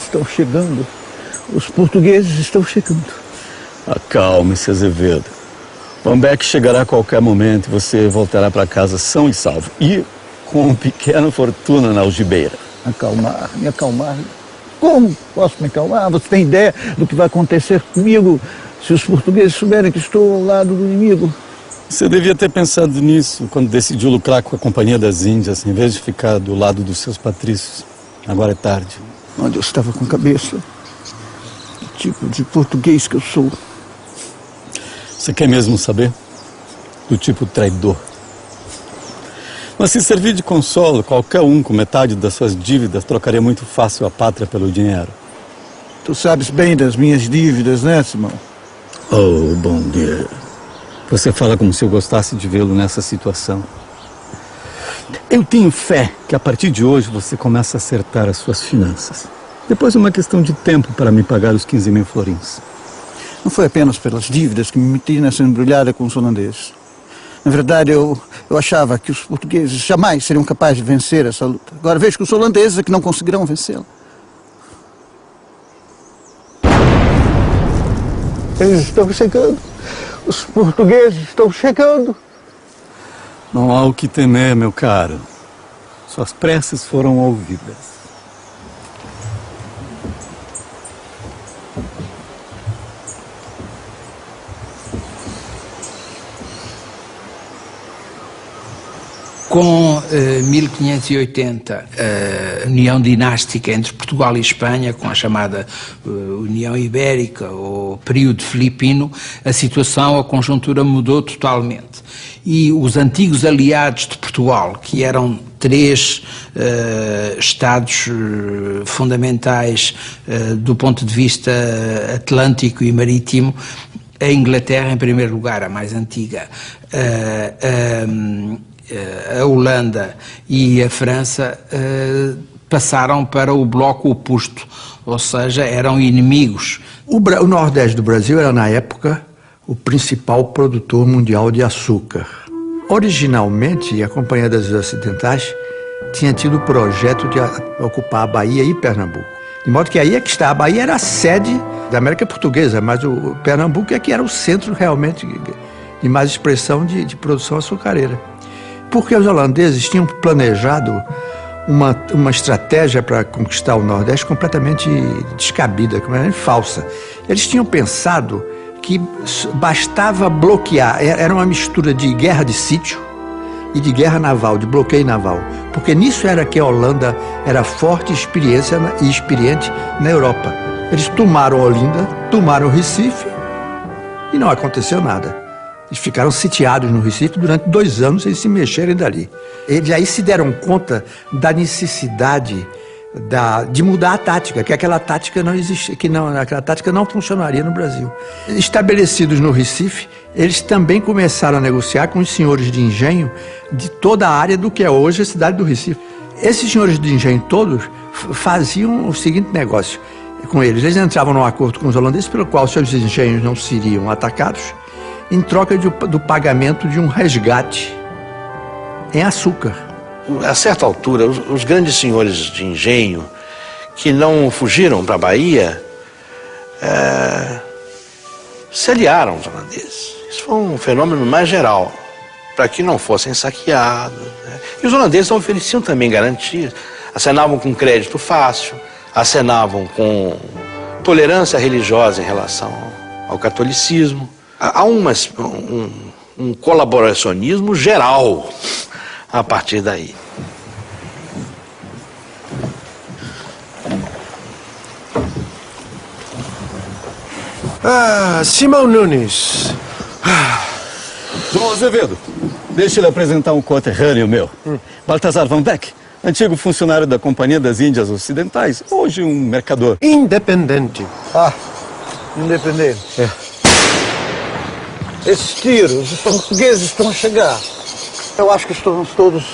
estão chegando. Os portugueses estão chegando. Acalme-se, Azevedo. Van Beck chegará a qualquer momento e você voltará para casa são e salvo. E com uma pequena fortuna na algibeira. Me acalmar. Como posso me acalmar? Você tem ideia do que vai acontecer comigo se os portugueses souberem que estou ao lado do inimigo? Você devia ter pensado nisso quando decidiu lucrar com a Companhia das Índias, em vez de ficar do lado dos seus patrícios. Agora é tarde. Onde eu estava com a cabeça? Que tipo de português que eu sou? Você quer mesmo saber? Do tipo traidor. Mas se servir de consolo, qualquer um com metade das suas dívidas trocaria muito fácil a pátria pelo dinheiro. Tu sabes bem das minhas dívidas, né, Simão? Oh, bom dia. Você fala como se eu gostasse de vê-lo nessa situação. Eu tenho fé que a partir de hoje você começa a acertar as suas finanças. Depois é uma questão de tempo para me pagar os 15 mil florins. Não foi apenas pelas dívidas que me meti nessa embrulhada com os holandeses. Na verdade, eu achava que os portugueses jamais seriam capazes de vencer essa luta. Agora vejo que os holandeses é que não conseguirão vencê-la. Eles estão chegando. Os portugueses estão chegando. Não há o que temer, meu caro. Suas preces foram ouvidas. Com 1580, a união dinástica entre Portugal e Espanha, com a chamada União Ibérica ou período filipino, a conjuntura mudou totalmente. E os antigos aliados de Portugal, que eram três estados fundamentais do ponto de vista atlântico e marítimo, a Inglaterra, em primeiro lugar, a mais antiga, a Holanda e a França passaram para o bloco oposto, ou seja, eram inimigos. O Nordeste do Brasil era, na época, o principal produtor mundial de açúcar. Originalmente, a Companhia das Índias Ocidentais tinha tido o projeto de ocupar a Bahia e Pernambuco. De modo que aí é que está. A Bahia era a sede da América Portuguesa, mas o Pernambuco é que era o centro realmente de mais expressão de produção açucareira. Porque os holandeses tinham planejado uma estratégia para conquistar o Nordeste completamente descabida, completamente falsa. Eles tinham pensado que bastava bloquear, era uma mistura de guerra de sítio e de guerra naval, de bloqueio naval. Porque nisso era que a Holanda era forte e experiente na Europa. Eles tomaram Olinda, tomaram Recife e não aconteceu nada. Eles ficaram sitiados no Recife durante 2 anos sem se mexerem dali. Eles aí se deram conta da necessidade de mudar a tática, que aquela tática não existia, aquela tática não funcionaria no Brasil. Estabelecidos no Recife, eles também começaram a negociar com os senhores de engenho de toda a área do que é hoje a cidade do Recife. Esses senhores de engenho todos faziam o seguinte negócio com eles. Eles entravam num acordo com os holandeses pelo qual os seus engenhos não seriam atacados, em troca do pagamento de um resgate em açúcar. A certa altura, os grandes senhores de engenho que não fugiram para a Bahia se aliaram aos holandeses. Isso foi um fenômeno mais geral, para que não fossem saqueados, né? E os holandeses ofereciam também garantias, acenavam com crédito fácil, acenavam com tolerância religiosa em relação ao catolicismo. Há um colaboracionismo geral a partir daí. Simão Nunes. João Azevedo, deixa ele apresentar um conterrâneo meu. Baltazar Van Beck, antigo funcionário da Companhia das Índias Ocidentais, hoje um mercador. Independente. Independente. Esses tiros, os portugueses estão a chegar. Eu acho que estamos todos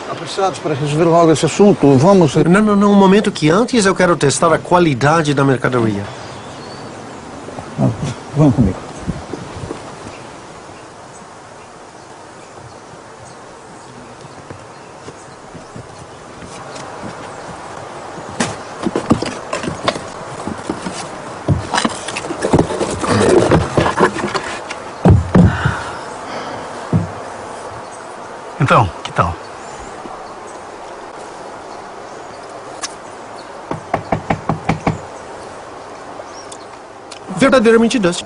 apressados para resolver logo esse assunto. Vamos... Não, um momento que antes eu quero testar a qualidade da mercadoria. Vamos comigo. verdadeiramente dust.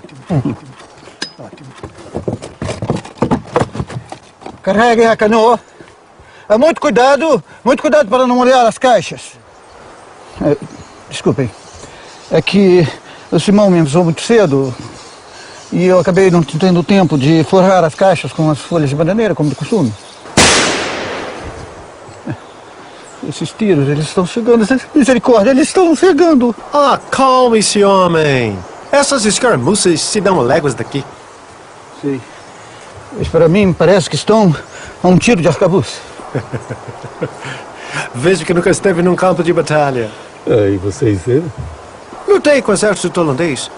Carreguem a canoa. Muito cuidado para não molhar as caixas. Desculpem, é que o Simão me avisou muito cedo e eu acabei não tendo tempo de forrar as caixas com as folhas de bananeira, como de costume. Esses tiros, eles estão chegando, misericórdia, eles estão chegando. Ah, calme-se, homem. Essas escaramuças se dão léguas daqui. Sim. Mas para mim parece que estão a um tiro de arcabouço. Vejo que nunca esteve num campo de batalha. E vocês viram? Lutei com o exército holandês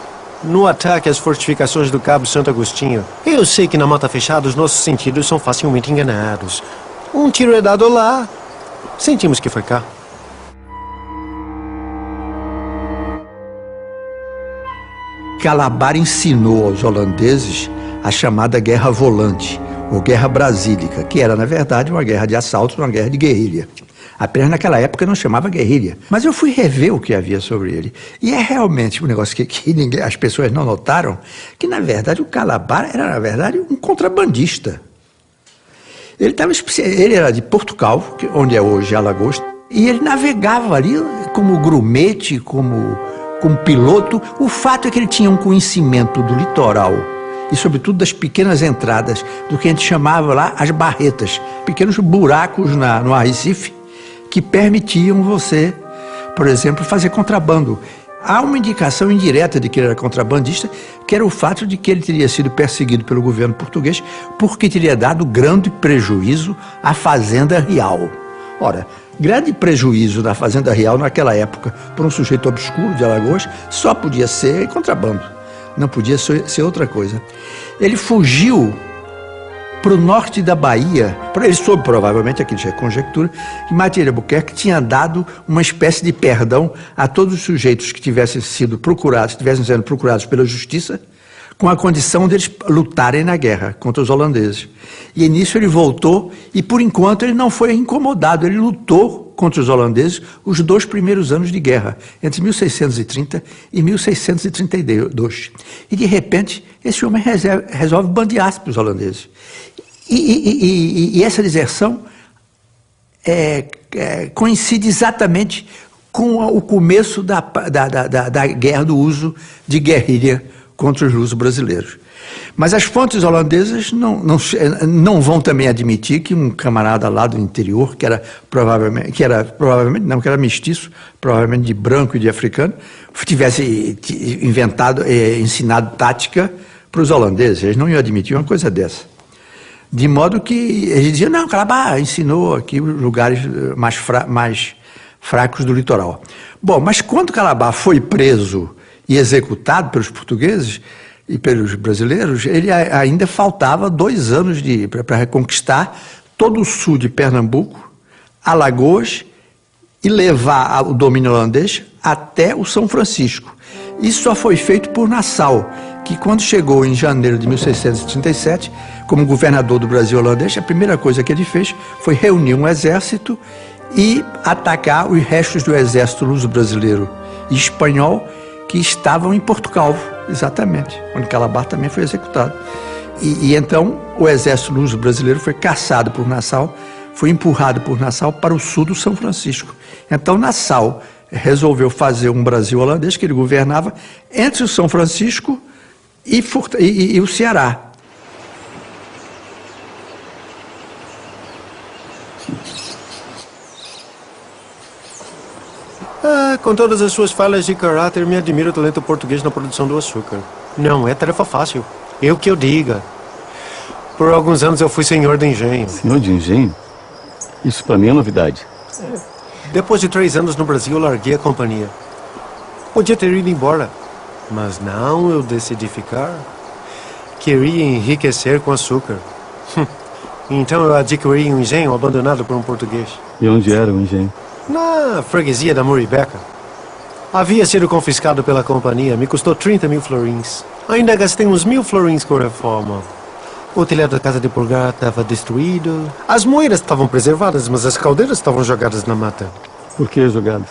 no ataque às fortificações do Cabo Santo Agostinho. Eu sei que na mata fechada os nossos sentidos são facilmente enganados. Um tiro é dado lá, sentimos que foi cá. Calabar ensinou aos holandeses a chamada Guerra Volante, ou Guerra Brasílica, que era, na verdade, uma guerra de assalto, uma guerra de guerrilha. Apenas naquela época não chamava guerrilha. Mas eu fui rever o que havia sobre ele. E é realmente um negócio que as pessoas não notaram, que, na verdade, o Calabar era, na verdade, um contrabandista. Ele era de Portugal, onde é hoje Alagoas, e ele navegava ali como grumete, como piloto. O fato é que ele tinha um conhecimento do litoral e, sobretudo, das pequenas entradas, do que a gente chamava lá as barretas, pequenos buracos no arrecife que permitiam você, por exemplo, fazer contrabando. Há uma indicação indireta de que ele era contrabandista, que era o fato de que ele teria sido perseguido pelo governo português porque teria dado grande prejuízo à Fazenda Real. Ora, grande prejuízo na Fazenda Real naquela época, por um sujeito obscuro de Alagoas, só podia ser contrabando, não podia ser outra coisa. Ele fugiu para o norte da Bahia. Ele soube, provavelmente, aqui já é conjectura, que Maria Albuquerque tinha dado uma espécie de perdão a todos os sujeitos que tivessem sendo procurados pela justiça, com a condição deles lutarem na guerra contra os holandeses. E nisso ele voltou e, por enquanto, ele não foi incomodado. Ele lutou contra os holandeses os 2 primeiros anos de guerra, entre 1630 e 1632. E, de repente, esse homem resolve bandear-se para os holandeses. E essa deserção coincide exatamente com o começo da guerra do uso de guerrilha contra os luso-brasileiros. Mas as fontes holandesas não vão também admitir que um camarada lá do interior, que era mestiço, provavelmente de branco e de africano, tivesse ensinado tática para os holandeses. Eles não iam admitir uma coisa dessa. De modo que eles diziam, não, Calabar ensinou aqui os lugares mais fracos do litoral. Bom, mas quando Calabar foi preso e executado pelos portugueses e pelos brasileiros, ele ainda faltava 2 anos para reconquistar todo o sul de Pernambuco, Alagoas, e levar o domínio holandês até o São Francisco. Isso só foi feito por Nassau, que quando chegou em janeiro de 1637, como governador do Brasil holandês, a primeira coisa que ele fez foi reunir um exército e atacar os restos do exército luso-brasileiro e espanhol que estavam em Portugal, exatamente, onde Calabar também foi executado. E então o exército luso-brasileiro foi caçado por Nassau, foi empurrado por Nassau para o sul do São Francisco. Então Nassau resolveu fazer um Brasil holandês que ele governava entre o São Francisco e o Ceará. Com todas as suas falhas de caráter, me admira o talento português na produção do açúcar. Não é tarefa fácil. Eu que eu diga. Por alguns anos eu fui senhor de engenho. Senhor de engenho? Isso para mim é novidade. Depois de 3 anos no Brasil, eu larguei a companhia. Podia ter ido embora, mas não, eu decidi ficar. Queria enriquecer com açúcar. Então eu adquiri um engenho abandonado por um português. E onde era o engenho? Na freguesia da Muribeca. Havia sido confiscado pela companhia, me custou 30 mil florins. Ainda gastei uns 1000 florins com a reforma. O telhado da casa de pulgar estava destruído. As moeiras estavam preservadas, mas as caldeiras estavam jogadas na mata. Por que jogadas?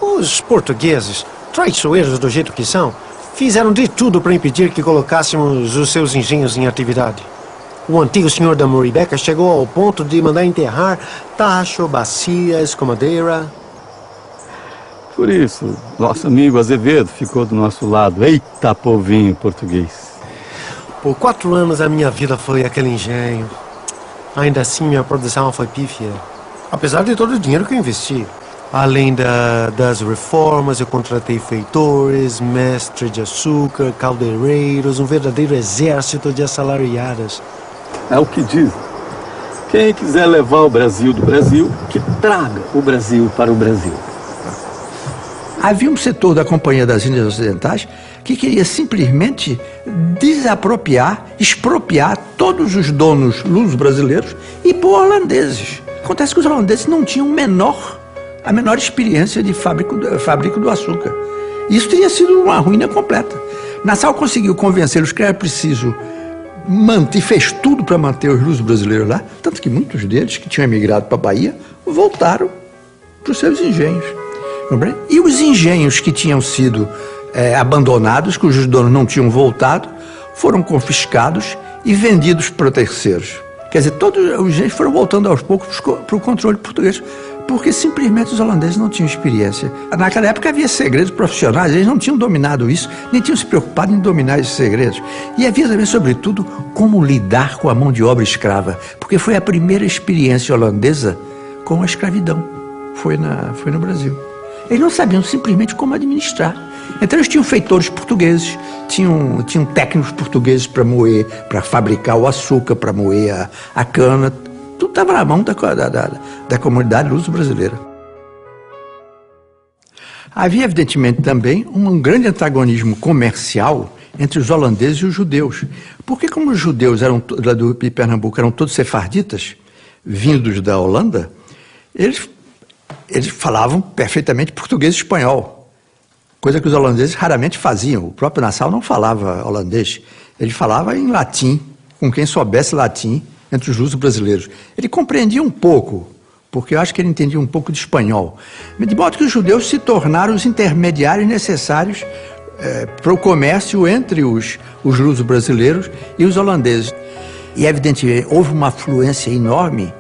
Os portugueses, traiçoeiros do jeito que são, Fizeram de tudo para impedir que colocássemos os seus engenhos em atividade. O antigo senhor da Muribeca chegou ao ponto de mandar enterrar tacho, bacia, escomadeira. Por isso, nosso amigo Azevedo ficou do nosso lado. Eita, povinho português. Por 4 anos a minha vida foi aquele engenho. Ainda assim, minha produção foi pífia. Apesar de todo o dinheiro que eu investi. Além das reformas, eu contratei feitores, mestres de açúcar, caldeireiros, um verdadeiro exército de assalariadas. É o que dizem. Quem quiser levar o Brasil do Brasil, que traga o Brasil para o Brasil. Havia um setor da Companhia das Índias Ocidentais que queria simplesmente desapropriar, expropriar todos os donos luso-brasileiros e pôr holandeses. Acontece que os holandeses não tinham a menor experiência de fabrico do açúcar. Isso teria sido uma ruína completa. Nassau conseguiu convencê-los que era preciso manter, fez tudo para manter os luso-brasileiros lá, tanto que muitos deles que tinham emigrado para a Bahia voltaram para os seus engenhos. E os engenhos que tinham sido abandonados, cujos donos não tinham voltado, foram confiscados e vendidos para terceiros. Quer dizer, todos os engenhos foram voltando aos poucos para o controle português, porque simplesmente os holandeses não tinham experiência. Naquela época havia segredos profissionais, eles não tinham dominado isso, nem tinham se preocupado em dominar esses segredos. E havia também, sobretudo, como lidar com a mão de obra escrava, porque foi a primeira experiência holandesa com a escravidão. Foi no Brasil. Eles não sabiam simplesmente como administrar. Então eles tinham feitores portugueses, tinham técnicos portugueses para moer, para fabricar o açúcar, para moer a cana. Tudo estava na mão da comunidade luso-brasileira. Havia, evidentemente, também um grande antagonismo comercial entre os holandeses e os judeus. Porque como os judeus lá de Pernambuco eram todos sefarditas, vindos da Holanda, eles falavam perfeitamente português e espanhol, coisa que os holandeses raramente faziam. O próprio Nassau não falava holandês, ele falava em latim, com quem soubesse latim, entre os luso-brasileiros. Ele compreendia um pouco, porque eu acho que ele entendia um pouco de espanhol. De modo que os judeus se tornaram os intermediários necessários para o comércio entre os luso-brasileiros e os holandeses. E, evidentemente, houve uma afluência enorme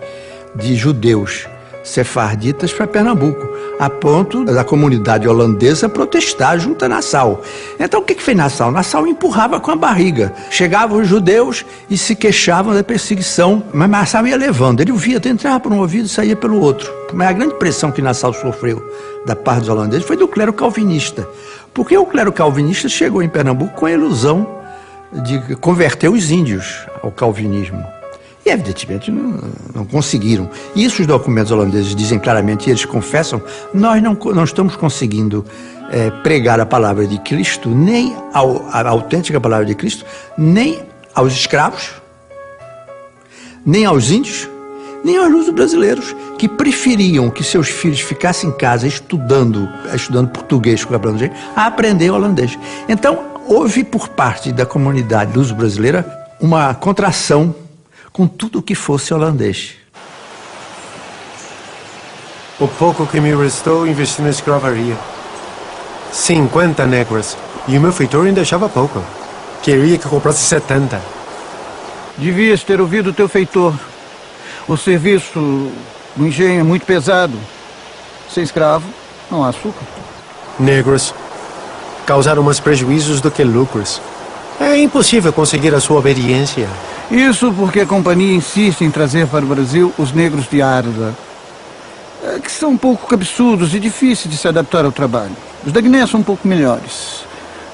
de judeus sefarditas para Pernambuco, a ponto da comunidade holandesa protestar junto a Nassau. Então o que fez Nassau? Nassau empurrava com a barriga. Chegavam os judeus e se queixavam da perseguição, mas Nassau ia levando. Ele via, entrava por um ouvido e saía pelo outro. Mas a grande pressão que Nassau sofreu da parte dos holandeses foi do clero calvinista, porque o clero calvinista chegou em Pernambuco com a ilusão de converter os índios ao calvinismo. E, evidentemente, não conseguiram. Isso os documentos holandeses dizem claramente, e eles confessam, nós não estamos conseguindo pregar a palavra de Cristo, nem a autêntica palavra de Cristo, nem aos escravos, nem aos índios, nem aos luso-brasileiros, que preferiam que seus filhos ficassem em casa estudando português com a aprender holandês. Então, houve por parte da comunidade luso-brasileira uma contração com tudo o que fosse holandês. O pouco que me restou, investi na escravaria. 50 negras. E o meu feitor ainda achava pouco. Queria que comprasse 70. Devias ter ouvido o teu feitor. O serviço do engenho é muito pesado. Sem escravo, não há açúcar. Negros causaram mais prejuízos do que lucros. É impossível conseguir a sua obediência. Isso porque a companhia insiste em trazer para o Brasil os negros de Arda, que são um pouco cabeçudos e difíceis de se adaptar ao trabalho. Os da Guiné são um pouco melhores.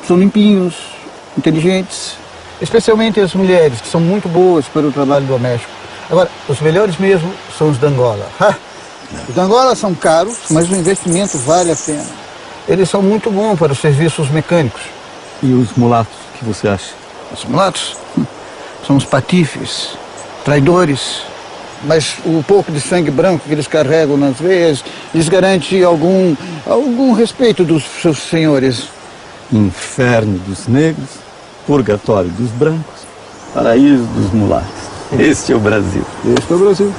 São limpinhos, inteligentes, especialmente as mulheres, que são muito boas para o trabalho doméstico. Agora, os melhores mesmo são os da Angola. Os da Angola são caros, mas o investimento vale a pena. Eles são muito bons para os serviços mecânicos. E os mulatos, o que você acha? Os mulatos são os patifes, traidores, mas o pouco de sangue branco que eles carregam nas veias lhes garante algum respeito dos seus senhores. Inferno dos negros, purgatório dos brancos, paraíso dos mulatos. Este é o Brasil. Este é o Brasil.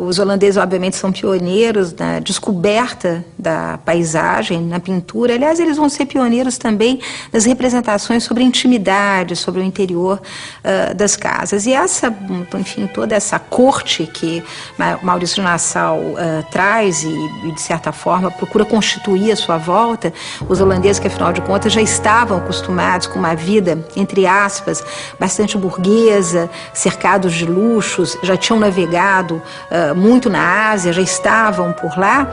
Os holandeses, obviamente, são pioneiros na descoberta da paisagem, na pintura. Aliás, eles vão ser pioneiros também nas representações sobre a intimidade, sobre o interior das casas. E essa, enfim, toda essa corte que Maurício de Nassau traz e, de certa forma, procura constituir à sua volta, os holandeses que, afinal de contas, já estavam acostumados com uma vida, entre aspas, bastante burguesa, cercados de luxos, já tinham navegado muito na Ásia, já estavam por lá.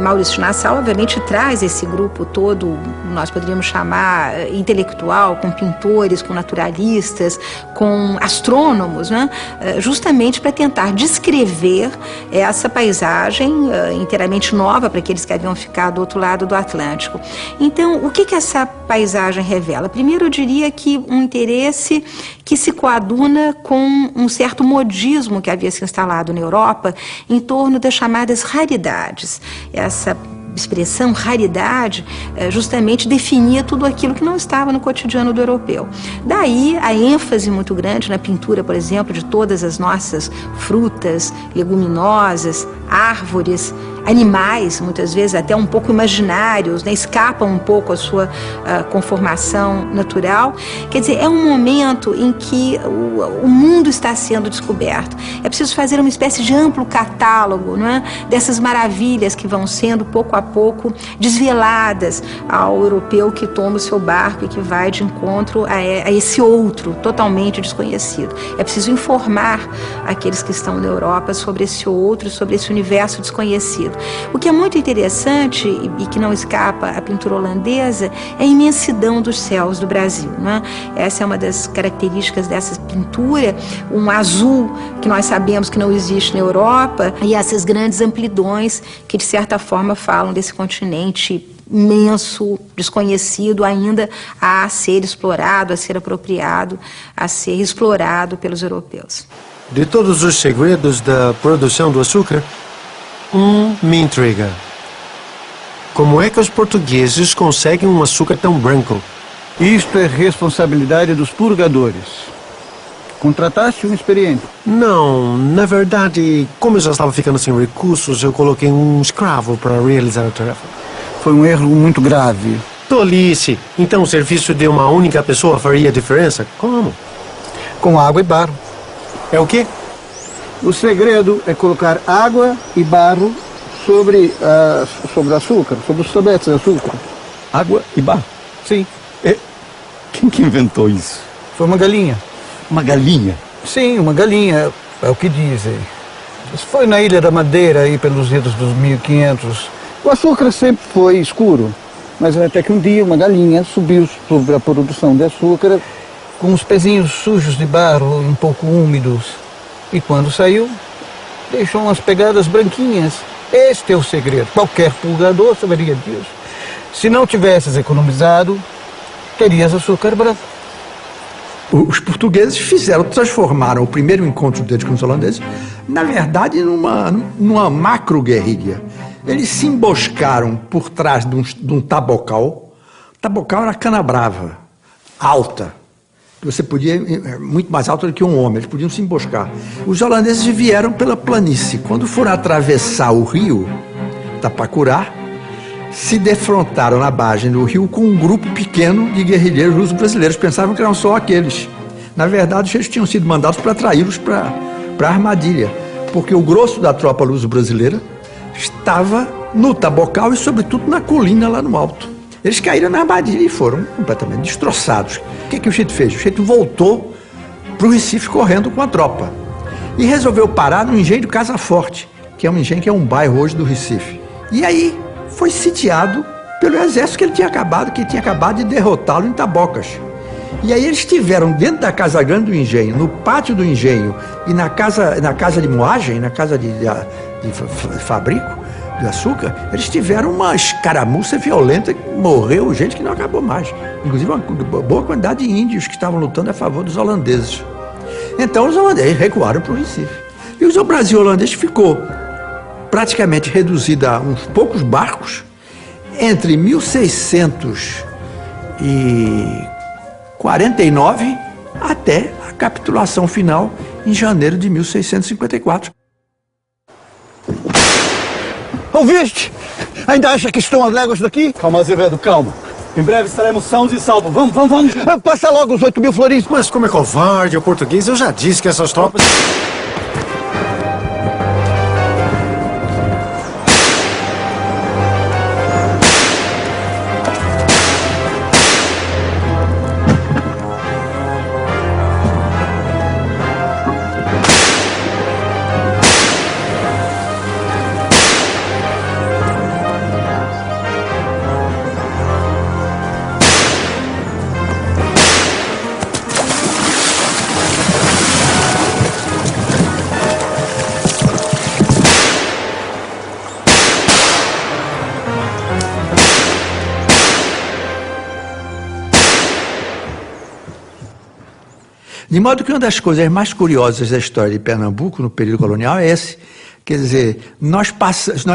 Maurício de Nassau, obviamente, traz esse grupo todo, nós poderíamos chamar intelectual, com pintores, com naturalistas, com astrônomos, né? Justamente para tentar descrever essa paisagem inteiramente nova para aqueles que haviam ficado do outro lado do Atlântico. Então, o que essa paisagem revela? Primeiro, eu diria que um interesse que se coaduna com um certo modismo que havia se instalado na Europa em torno das chamadas raridades. Essa expressão raridade justamente definia tudo aquilo que não estava no cotidiano do europeu. Daí a ênfase muito grande na pintura, por exemplo, de todas as nossas frutas, leguminosas, árvores, animais, muitas vezes até um pouco imaginários, né? Escapam um pouco à sua conformação natural. Quer dizer, é um momento em que o mundo está sendo descoberto. É preciso fazer uma espécie de amplo catálogo, não é? Dessas maravilhas que vão sendo pouco a pouco desveladas ao europeu que toma o seu barco e que vai de encontro a esse outro totalmente desconhecido. É preciso informar aqueles que estão na Europa sobre esse outro, sobre esse universo desconhecido. O que é muito interessante e que não escapa à pintura holandesa é a imensidão dos céus do Brasil, né? Essa é uma das características dessa pintura, um azul que nós sabemos que não existe na Europa e essas grandes amplidões que de certa forma falam desse continente imenso, desconhecido ainda a ser explorado, a ser apropriado, a ser explorado pelos europeus. De todos os segredos da produção do açúcar, me intriga. Como é que os portugueses conseguem um açúcar tão branco? Isto é responsabilidade dos purgadores. Contrataste um experiente. Não, na verdade, como eu já estava ficando sem recursos, eu coloquei um escravo para realizar a tarefa. Foi um erro muito grave. Tolice! Então o serviço de uma única pessoa faria diferença? Como? Com água e barro. É o quê? O segredo é colocar água e barro sobre açúcar, sobre os tabetes de açúcar. Água e barro. Sim. Quem que inventou isso? Foi uma galinha. Uma galinha? Sim, uma galinha, é o que dizem. Isso foi na Ilha da Madeira, aí pelos idos dos 1500. O açúcar sempre foi escuro, mas até que um dia uma galinha subiu sobre a produção de açúcar com os pezinhos sujos de barro, um pouco úmidos. E quando saiu, deixou umas pegadas branquinhas. Este é o segredo. Qualquer purgador saberia disso. Se não tivesses economizado, terias açúcar branco. Os portugueses transformaram o primeiro encontro deles com os holandeses, na verdade, numa macro-guerrilha. Eles se emboscaram por trás de um tabocal. O tabocal era cana brava, alta. Você podia, muito mais alta do que um homem, eles podiam se emboscar. Os holandeses vieram pela planície. Quando foram atravessar o rio Tapacurá, se defrontaram na margem do rio com um grupo pequeno de guerrilheiros luso-brasileiros. Pensavam que eram só aqueles. Na verdade, eles tinham sido mandados para atraí-los para a armadilha, porque o grosso da tropa luso-brasileira estava no Tabocal e, sobretudo, na colina lá no alto. Eles caíram na armadilha e foram completamente destroçados. O que o Chico fez? O Chico voltou para o Recife correndo com a tropa e resolveu parar no engenho do Casa Forte, que é um engenho que é um bairro hoje do Recife. E aí foi sitiado pelo exército que tinha acabado de derrotá-lo em Tabocas. E aí eles estiveram dentro da casa grande do engenho, no pátio do engenho e na casa de moagem, na casa de fabrico de açúcar, eles tiveram uma escaramuça violenta que morreu gente que não acabou mais. Inclusive uma boa quantidade de índios que estavam lutando a favor dos holandeses. Então os holandeses recuaram para o Recife. E o Brasil holandês ficou praticamente reduzido a uns poucos barcos entre 1649 até a capitulação final em janeiro de 1654. Ouviste? Ainda acha que estão a léguas daqui? Calma, Azevedo, calma. Em breve estaremos sãos e salvos. Vamos, vamos, vamos. Passa logo os 8.000 florins. Mas como é covarde o português, eu já disse que essas tropas... De modo que uma das coisas mais curiosas da história de Pernambuco no período colonial é esse. Quer dizer, nós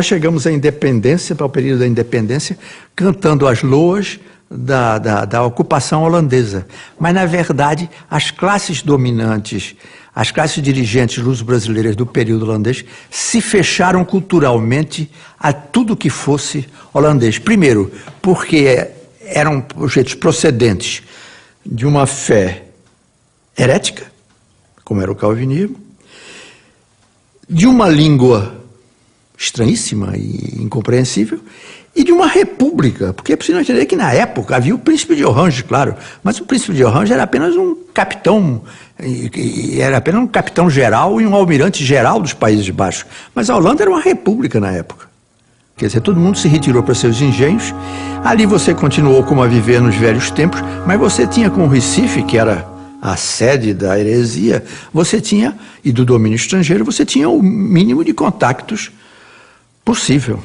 chegamos à independência, para o período da independência, cantando as loas da ocupação holandesa. Mas, na verdade, as classes dominantes, as classes dirigentes luso-brasileiras do período holandês se fecharam culturalmente a tudo que fosse holandês. Primeiro, porque eram sujeitos procedentes de uma fé herética, como era o calvinismo, de uma língua estranhíssima e incompreensível, e de uma república, porque é preciso entender que na época havia o príncipe de Orange, claro, mas o príncipe de Orange era apenas um capitão, era apenas um capitão geral e um almirante geral dos Países Baixos, mas a Holanda era uma república na época. Quer dizer, todo mundo se retirou para seus engenhos, ali você continuou como a viver nos velhos tempos, mas você tinha com o Recife, que era a sede da heresia, você tinha, e do domínio estrangeiro, você tinha o mínimo de contactos possível.